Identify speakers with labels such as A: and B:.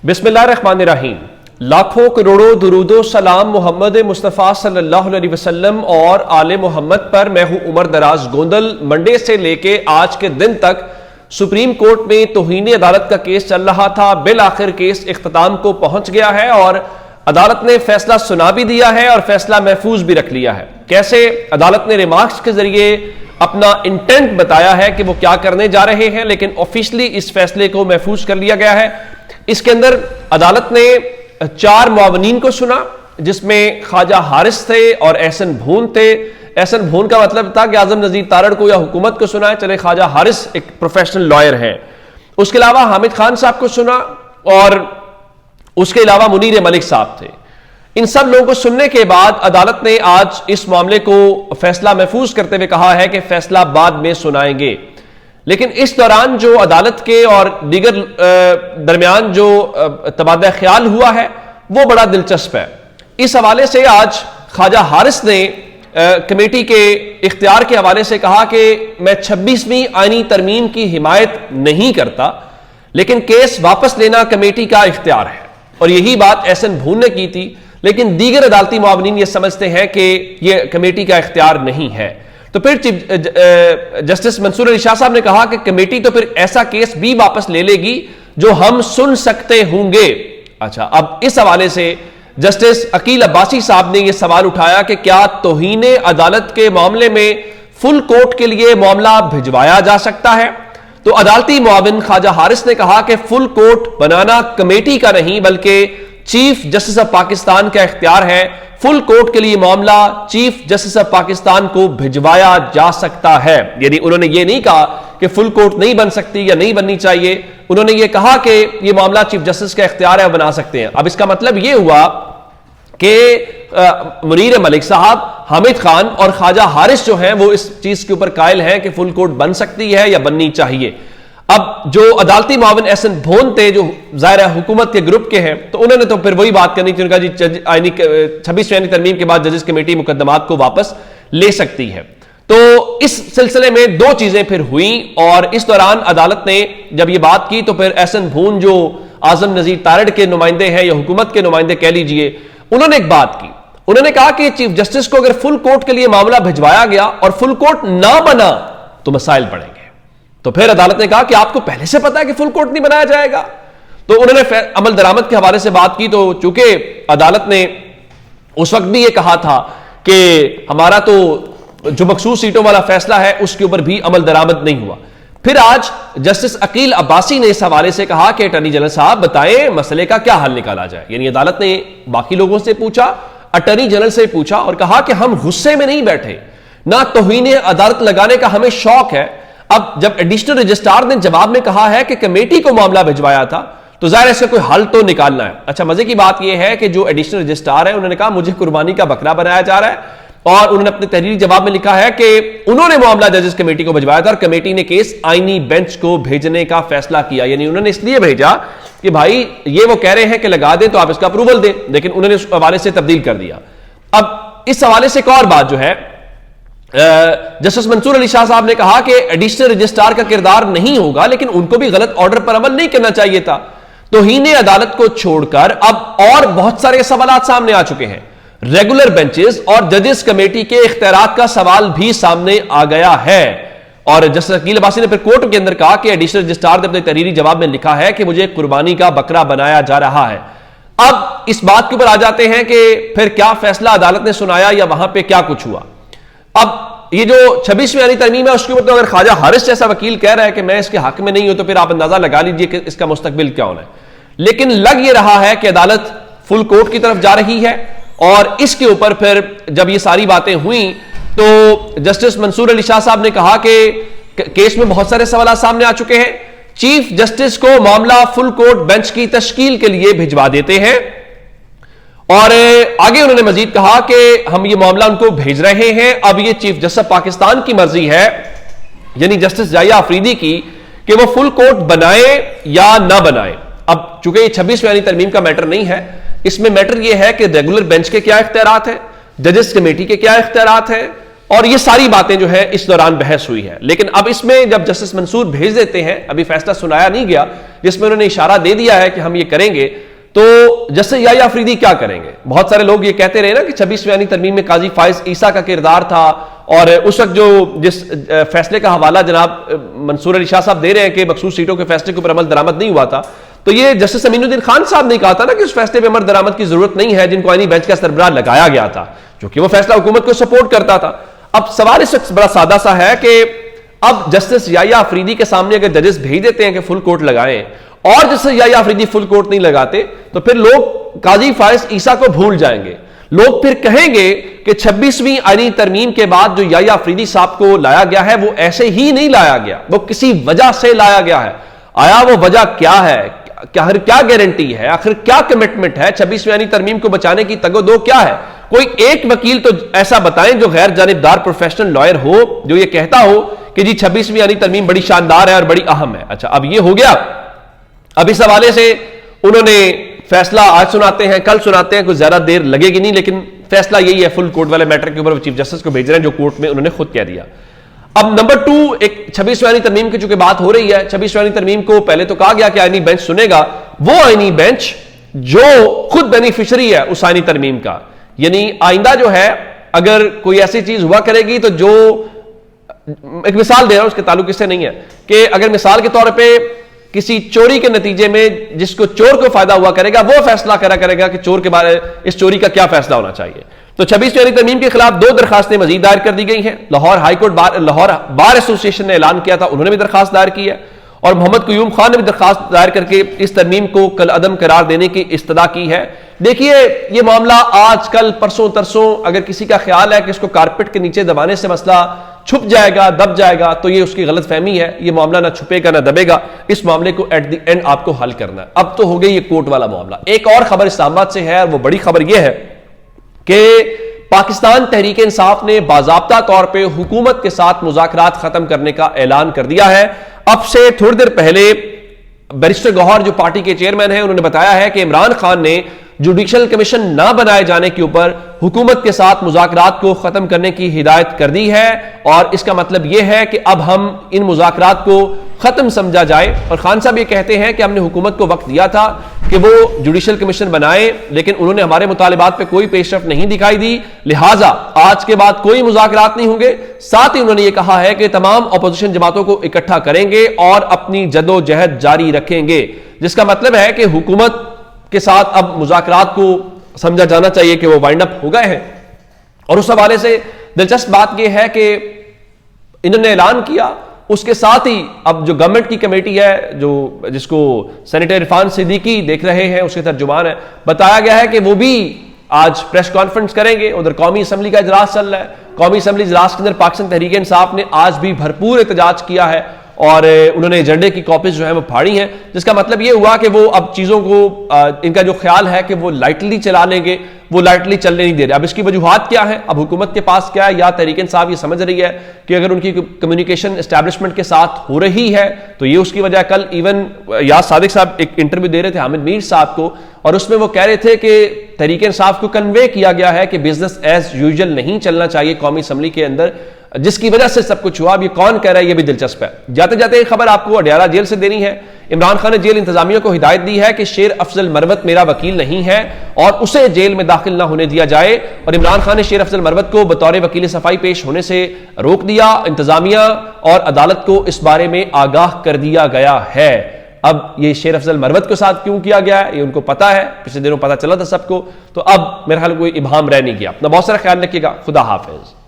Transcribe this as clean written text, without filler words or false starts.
A: बिस्मिल्लाहिर्रहमानिर्रहीम। लाखों करोड़ों दुरूदो सलाम मोहम्मद मुस्तफ़ा सल्लल्लाहु अलैहि वसल्लम और आले मोहम्मद पर। मैं हूं उमर दराज गोंदल। मंडे से लेके आज के दिन तक सुप्रीम कोर्ट में तौहीन अदालत का केस चल रहा था। बिल आखिर केस इख्तिताम को पहुंच गया है और अदालत ने फैसला सुना भी दिया है और फैसला महफूज भी रख लिया है। कैसे अदालत ने रिमार्क्स के जरिए अपना इंटेंट बताया है कि वो क्या करने जा रहे हैं, लेकिन ऑफिशियली इस फैसले को महफूज कर लिया गया है। इसके अंदर अदालत ने 4 मुआवनीन को सुना, जिसमें ख्वाजा हारिस थे और एहसन भून थे। एहसन भून का मतलब था कि आजम नजीर तारड़ को या हुकूमत को सुना है, चले ख्वाजा हारिस एक प्रोफेशनल लॉयर है। उसके अलावा हामिद खान साहब को सुना और उसके अलावा मुनीर मलिक साहब थे। इन सब लोगों को सुनने के बाद अदालत ने आज इस मामले को फैसला महफूज करते हुए कहा है कि फैसला बाद में सुनाएंगे। लेकिन इस दौरान जो अदालत के और दीगर दरमियान जो तबादला ख्याल हुआ है वो बड़ा दिलचस्प है। इस हवाले से आज ख्वाजा हारिस ने कमेटी के इख्तियार के हवाले से कहा कि मैं 26वीं आईनी तरमीम की हिमायत नहीं करता, लेकिन केस वापस लेना कमेटी का इख्तियार है। और यही बात एहसन भून ने की थी, लेकिन दीगर अदालती मुआवनीन ये समझते हैं कि यह कमेटी का इख्तियार नहीं है। तो फिर जस्टिस मंसूर अली शाह साहब ने कहा कि कमेटी तो फिर ऐसा केस भी वापस ले लेगी जो हम सुन सकते होंगे। अच्छा, अब इस हवाले से जस्टिस अकील अब्बासी साहब ने यह सवाल उठाया कि क्या तौहीन अदालत के मामले में फुल कोर्ट के लिए मामला भिजवाया जा सकता है। तो अदालती मुआविन ख्वाजा हारिस ने कहा कि फुल कोर्ट बनाना कमेटी का नहीं बल्कि चीफ जस्टिस ऑफ पाकिस्तान का इख्तियार है। फुल कोर्ट के लिए मामला चीफ जस्टिस ऑफ पाकिस्तान को भिजवाया जा सकता है। यानी उन्होंने ये नहीं कहा कि फुल कोर्ट नहीं बन सकती या नहीं बननी चाहिए, उन्होंने ये कहा कि ये मामला चीफ जस्टिस का इख्तियार है, बना सकते हैं। अब इसका मतलब ये हुआ कि मुनीर मलिक साहब, हामिद खान और ख्वाजा हारिस जो हैं वो इस चीज के ऊपर कायल हैं कि फुल कोर्ट बन सकती है या बननी चाहिए। अब जो अदालती मुआविन एहसन भून थे, जो ज़ाहिर हुकूमत के ग्रुप के हैं, तो उन्होंने तो फिर वही बात करनी थी। उनका जी 26वीं आईनी तरमीम के बाद जजेस कमेटी मुकदमात को वापस ले सकती है। तो इस सिलसिले में 2 चीजें फिर हुई और इस दौरान अदालत ने जब ये बात की तो फिर एहसन भून जो आजम नजीर तारड़ के नुमाइंदे हैं या हुकूमत के नुमाइंदे कह लीजिए, उन्होंने एक बात की। उन्होंने कहा कि चीफ जस्टिस को अगर फुल कोर्ट के लिए मामला भिजवाया गया और फुल कोर्ट ना बना तो मसाइल बढ़ेंगे। तो फिर अदालत ने कहा कि आपको पहले से पता है कि फुल कोर्ट नहीं बनाया जाएगा। तो उन्होंने अमल दरामद के हवाले से बात की। तो चूंकि अदालत ने उस वक्त भी ये कहा था कि हमारा तो जो मखसूस सीटों वाला फैसला है उसके ऊपर भी अमल दरामद नहीं हुआ। फिर आज जस्टिस अकील अब्बासी ने इस हवाले से कहा कि अटॉर्नी जनरल साहब बताएं मसले का क्या हल निकाला जाए। यानी अदालत ने बाकी लोगों से पूछा, अटॉर्नी जनरल से पूछा और कहा कि हम गुस्से में नहीं बैठे, ना तौहीन अदालत लगाने का हमें शौक है। अब जब एडिशनल रजिस्ट्रार ने जवाब में कहा है कि कमेटी को मामला भिजवाया था, तो जाहिर है इसका कोई हल तो निकालना है। अच्छा, मजे की बात यह है कि जो एडिशनल रजिस्ट्रार है उन्होंने कहा मुझे कुर्बानी का बकरा बनाया जा रहा है और उन्होंने अपने तहरीरी जवाब में लिखा है कि उन्होंने मामला जजेस कमेटी को भिजवाया था और कमेटी ने केस आईनी बेंच को भेजने का फैसला किया। यानी उन्होंने इसलिए भेजा कि भाई ये वो कह रहे हैं कि लगा दें तो आप इसका अप्रूवल दें, लेकिन उन्होंने उस हवाले से तब्दील कर दिया। अब इस हवाले से एक और बात जो है, जस्टिस मंसूर अली शाह साहब ने कहा कि एडिशनल रजिस्ट्रार का किरदार नहीं होगा, लेकिन उनको भी गलत ऑर्डर पर अमल नहीं करना चाहिए था। तौहीन अदालत को छोड़कर अब और बहुत सारे सवाल सामने आ चुके हैं। रेगुलर बेंचेस और जजेस कमेटी के इख्तियारात का सवाल भी सामने आ गया है। और जस्टिस अकील अब्बासी ने फिर कोर्ट के अंदर कहा कि एडिशनल रजिस्ट्रार ने अपने तहरीरी जवाब में लिखा है कि मुझे कुर्बानी का बकरा बनाया जा रहा है। अब इस बात के ऊपर आ जाते हैं कि फिर क्या फैसला अदालत ने सुनाया या वहां पर क्या कुछ हुआ। अब ये जो 26वीं आईनी तरमीम है उसके ऊपर तो अगर ख्वाजा हारिस जैसा वकील कह रहा है कि मैं इसके हक में नहीं हूं, तो फिर आप अंदाजा लगा लीजिए कि इसका मुस्तकबिल क्या होना है। लेकिन लग ये रहा है कि अदालत फुल कोर्ट की तरफ जा रही है और इसके ऊपर फिर जब ये सारी बातें हुई तो जस्टिस मंसूर अली शाह साहब ने कहा कि केस में बहुत सारे सवाल सामने आ चुके हैं, चीफ जस्टिस को मामला फुल कोर्ट बेंच की तश्कील के लिए भिजवा देते हैं। और आगे उन्होंने मजीद कहा कि हम ये मामला उनको भेज रहे हैं, अब ये चीफ जस्टिस पाकिस्तान की मर्जी है, यानी जस्टिस जाहिया अफरीदी की, कि वो फुल कोर्ट बनाए या ना बनाए। अब चूंकि ये 26वीं आईनी तरमीम का मैटर नहीं है, इसमें मैटर यह है कि रेगुलर बेंच के क्या इख्तियारात हैं, जजेस कमेटी के क्या इख्तियारात हैं, اور یہ ساری باتیں جو ہے اس دوران بحث ہوئی ہے. لیکن اب اس میں جب جسٹس منصور بھیج دیتے ہیں, ابھی فیصلہ سنایا نہیں گیا, جس میں انہوں نے اشارہ دے دیا ہے کہ ہم یہ کریں گے, تو جسٹس یحییٰ آفریدی کیا کریں گے؟ بہت سارے لوگ یہ کہتے رہے نا کہ 26ویں آئینی ترمیم میں قاضی فائز عیسیٰ کا کردار تھا, اور اس وقت جس فیصلے کا حوالہ جناب منصور علی شاہ صاحب دے رہے ہیں کہ مخصوص سیٹوں کے فیصلے کے اوپر عمل درآمد نہیں ہوا تھا, تو یہ جسٹس امین الدین خان صاحب نے کہا تھا نا کہ اس فیصلے پہ عمل درآمد کی ضرورت نہیں ہے, جن کو آئینی بینچ کا سربراہ لگایا گیا تھا, کیونکہ وہ فیصلہ حکومت کو سپورٹ کرتا تھا. اب سوال اس وقت بڑا سادہ سا ہے کہ اب جسٹس یحییٰ آفریدی کے سامنے اگر ججز بھیج دیتے ہیں کہ فل کورٹ لگائیں, اور جسٹس یحییٰ آفریدی فل کورٹ نہیں لگاتے, تو پھر لوگ قاضی فائز عیسیٰ کو بھول جائیں گے. لوگ پھر کہیں گے کہ 26ویں آئینی ترمیم کے بعد جو یحییٰ آفریدی صاحب کو لایا گیا ہے وہ ایسے ہی نہیں لایا گیا, وہ کسی وجہ سے لایا گیا ہے. آیا وہ وجہ کیا ہے, کیا گارنٹی ہے, آخر کیا کمٹمنٹ ہے, 26ویں آئینی ترمیم کو بچانے کی تگ و دو کیا ہے؟ کوئی ایک وکیل تو ایسا بتائیں جو غیر جانبدار پروفیشنل لائر ہو, جو یہ کہتا ہو کہ جی 26ویں آئینی ترمیم بڑی شاندار ہے اور بڑی اہم ہے. اچھا, اب یہ ہو گیا. اب اس حوالے سے انہوں نے فیصلہ آج سناتے ہیں, کل سناتے ہیں, کوئی زیادہ دیر لگے گی نہیں, لیکن فیصلہ یہی ہے فل کورٹ والے میٹر کے اوپر چیف جسٹس کو بھیج رہے ہیں, جو کورٹ میں انہوں نے خود کہہ دیا. اب نمبر 2, ایک 26ویں آئینی ترمیم کی چونکہ بات ہو رہی ہے, 26ویں آئینی ترمیم کو پہلے تو کہا گیا کہ آئینی بینچ سنے گا, وہ آئینی بینچ جو خود بینیفیشری ہے اس آئینی ترمیم کا. یعنی آئندہ جو ہے اگر کوئی ایسی چیز ہوا کرے گی تو جو, ایک مثال دے رہا ہوں, اس کے تعلق اس سے نہیں ہے, کہ اگر مثال کے طور پہ کسی چوری کے نتیجے میں جس کو چور کو فائدہ ہوا کرے گا, وہ فیصلہ کرے گا کہ چور کے بارے اس چوری کا کیا فیصلہ ہونا چاہیے. تو 26ویں آئینی ترمیم کے خلاف 2 درخواستیں مزید دائر کر دی گئی ہیں. لاہور ہائی کورٹ لاہور بار ایسوسی ایشن نے اعلان کیا تھا, انہوں نے بھی درخواست دائر کی ہے, اور محمد قیوم خان نے بھی درخواست دائر کر کے اس ترمیم کو کالعدم قرار دینے کی استدعا کی ہے. دیکھیے, یہ معاملہ آج کل پرسوں ترسوں اگر کسی کا خیال ہے کہ اس کو کارپٹ کے نیچے دبانے سے مسئلہ چھپ جائے گا, دب جائے گا, تو یہ اس کی غلط فہمی ہے. یہ معاملہ نہ چھپے گا نہ دبے گا, اس معاملے کو ایٹ دی اینڈ آپ کو حل کرنا ہے. اب تو ہو گئی یہ کورٹ والا معاملہ. ایک اور خبر اسلام آباد سے ہے, اور وہ بڑی خبر یہ ہے کہ پاکستان تحریک انصاف نے باضابطہ طور پہ حکومت کے ساتھ مذاکرات ختم کرنے کا اعلان کر دیا ہے. اب سے تھوڑی دیر پہلے بیرسٹر گوہر جو پارٹی کے چیئرمین ہیں, انہوں نے بتایا ہے کہ عمران خان نے جوڈیشل کمیشن نہ بنائے جانے کے اوپر حکومت کے ساتھ مذاکرات کو ختم کرنے کی ہدایت کر دی ہے, اور اس کا مطلب یہ ہے کہ اب ہم ان مذاکرات کو ختم سمجھا جائے. اور خان صاحب یہ کہتے ہیں کہ ہم نے حکومت کو وقت دیا تھا کہ وہ جوڈیشل کمیشن بنائے, لیکن انہوں نے ہمارے مطالبات پہ کوئی پیش رفت نہیں دکھائی دی, لہٰذا آج کے بعد کوئی مذاکرات نہیں ہوں گے. ساتھ ہی انہوں نے یہ کہا ہے کہ تمام اپوزیشن جماعتوں کو اکٹھا کریں گے اور اپنی جدوجہد جاری رکھیں گے, جس کا مطلب ہے کہ حکومت کے ساتھ اب مذاکرات کو سمجھا جانا چاہیے کہ وہ وائنڈ اپ ہو گئے ہیں. اور اس حوالے سے دلچسپ بات یہ ہے کہ انہوں نے اعلان کیا, اس کے ساتھ ہی اب جو گورنمنٹ کی کمیٹی ہے جس کو سینیٹر عرفان صدیقی دیکھ رہے ہیں, اس کے ترجمان ہے, بتایا گیا ہے کہ وہ بھی آج پریس کانفرنس کریں گے. ادھر قومی اسمبلی کا اجلاس چل رہا ہے, قومی اسمبلی اجلاس کے اندر پاکستان تحریک انصاف نے آج بھی بھرپور احتجاج کیا ہے, اور انہوں نے ایجنڈے کی کاپیز جو ہیں وہ پھاڑی ہیں, جس کا مطلب یہ ہوا کہ وہ اب چیزوں کو ان کا جو خیال ہے کہ وہ لائٹلی چلا لیں گے, وہ لائٹلی چلنے نہیں دے رہے. اب اس کی وجوہات کیا ہیں, اب حکومت کے پاس کیا ہے, یا تحریک انصاف یہ سمجھ رہی ہے کہ اگر ان کی کمیونیکیشن اسٹیبلشمنٹ کے ساتھ ہو رہی ہے تو یہ اس کی وجہ. کل ایون یاز صادق صاحب ایک انٹرویو دے رہے تھے حامد میر صاحب کو, اور اس میں وہ کہہ رہے تھے کہ تحریک انصاف کو کنوے کیا گیا ہے کہ بزنس ایز یوزول نہیں چلنا چاہیے قومی اسمبلی کے اندر, جس کی وجہ سے سب کچھ ہوا. اب یہ کون کہہ رہا ہے, یہ بھی دلچسپ ہے. جاتے جاتے ایک خبر آپ کو اڈیالہ جیل سے دینی ہے. عمران خان نے جیل انتظامیہ کو ہدایت دی ہے کہ شیر افضل مروت میرا وکیل نہیں ہے اور اسے جیل میں داخل نہ ہونے دیا جائے, اور عمران خان نے شیر افضل مروت کو بطور وکیل صفائی پیش ہونے سے روک دیا. انتظامیہ اور عدالت کو اس بارے میں آگاہ کر دیا گیا ہے. اب یہ شیر افضل مروت کے ساتھ کیوں کیا گیا ہے یہ ان کو پتا ہے, پچھلے دنوں پتا چلا تھا سب کو, تو اب میرے خیال کوئی ابہام رہ نہیں گیا. اپنا بہت سارا خیال رکھیے گا. خدا حافظ.